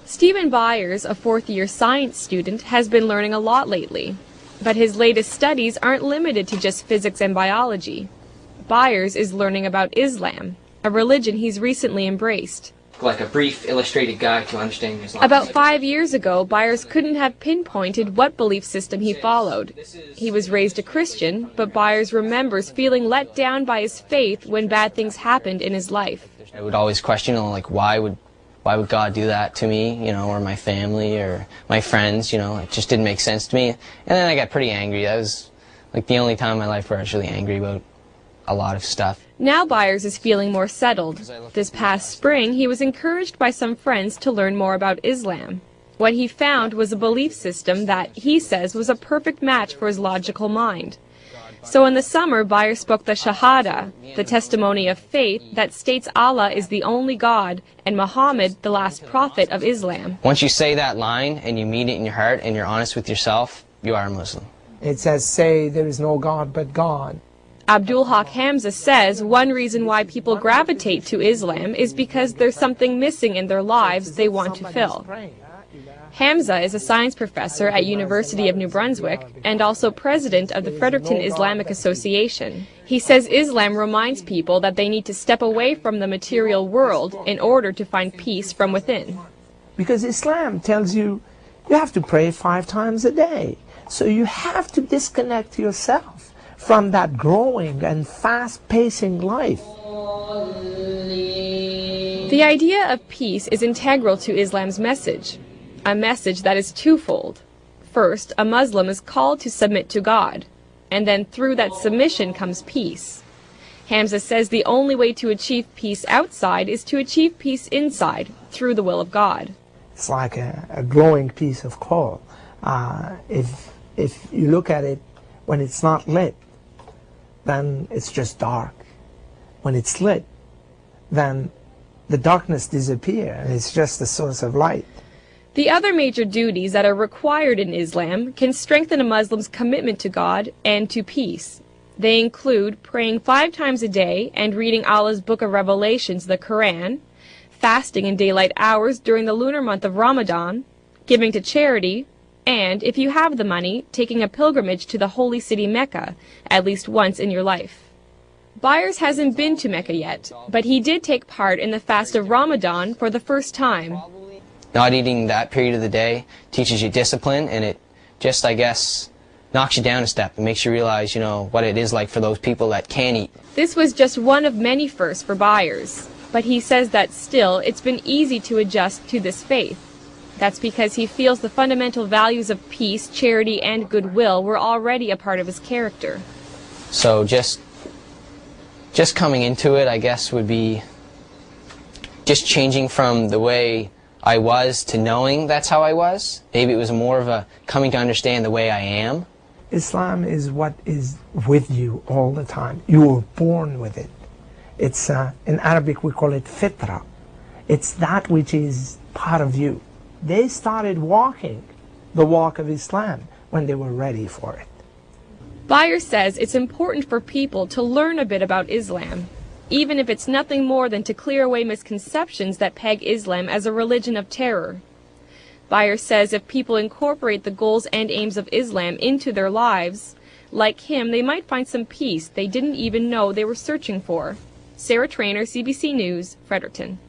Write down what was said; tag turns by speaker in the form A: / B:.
A: Stephen Byers, a fourth-year science student, has been learning a lot lately. But his latest studies aren't limited to just physics and biology. Byers is learning about Islam, a religion he's recently embraced.
B: Like a brief illustrated guide to understanding Islam.
A: About 5 years ago, Byers couldn't have pinpointed what belief system he followed. He was raised a Christian, but Byers remembers feeling let down by his faith when bad things happened in his life.
C: I would always question, like, why would God do that to me, or my family or my friends, it just didn't make sense to me. And then I got pretty angry. That was like the only time in my life where I was really angry about a lot of stuff.
A: Now Byers is feeling more settled. This past spring, he was encouraged by some friends to learn more about Islam. What he found was a belief system that, he says, was a perfect match for his logical mind. So in the summer, Byers spoke the Shahada, the testimony of faith that states Allah is the only God and Muhammad the last prophet of Islam.
C: Once you say that line and you mean it in your heart and you're honest with yourself, you are a Muslim.
D: It says, say there is no God but God.
A: Abdul Haq Hamza says one reason why people gravitate to Islam is because there's something missing in their lives they want to fill. Hamza is a science professor at University of New Brunswick and also president of the Fredericton Islamic Association. He says Islam reminds people that they need to step away from the material world in order to find peace from within.
D: Because Islam tells you have to pray 5 times a day. So you have to disconnect yourself from that growing and fast-pacing life.
A: The idea of peace is integral to Islam's message, a message that is twofold. First, a Muslim is called to submit to God, and then through that submission comes peace. Hamza says the only way to achieve peace outside is to achieve peace inside, through the will of God.
D: It's like a glowing piece of coal. If you look at it when it's not lit, then it's just dark. When it's lit, then the darkness disappears, and it's just a source of light.
A: The other major duties that are required in Islam can strengthen a Muslim's commitment to God and to peace. They include praying 5 times a day and reading Allah's Book of Revelations, the Quran, fasting in daylight hours during the lunar month of Ramadan, giving to charity, and, if you have the money, taking a pilgrimage to the holy city Mecca at least once in your life. Byers hasn't been to Mecca yet, but he did take part in the fast of Ramadan for the first time.
C: Not eating that period of the day teaches you discipline, and it just, I guess, knocks you down a step and makes you realize, what it is like for those people that can't eat.
A: This was just one of many firsts for Byers, but he says that still it's been easy to adjust to this faith. That's because he feels the fundamental values of peace, charity, and goodwill were already a part of his character.
C: So just coming into it, I guess, would be just changing from the way I was to knowing that's how I was. Maybe it was more of a coming to understand the way I am.
D: Islam is what is with you all the time. You were born with it. It's, in Arabic we call it fitra. It's that which is part of you. They started walking the walk of Islam when they were ready for it.
A: Byers says it's important for people to learn a bit about Islam, even if it's nothing more than to clear away misconceptions that peg Islam as a religion of terror. Byers says if people incorporate the goals and aims of Islam into their lives, like him, they might find some peace they didn't even know they were searching for. Sarah Trainer, CBC News, Fredericton.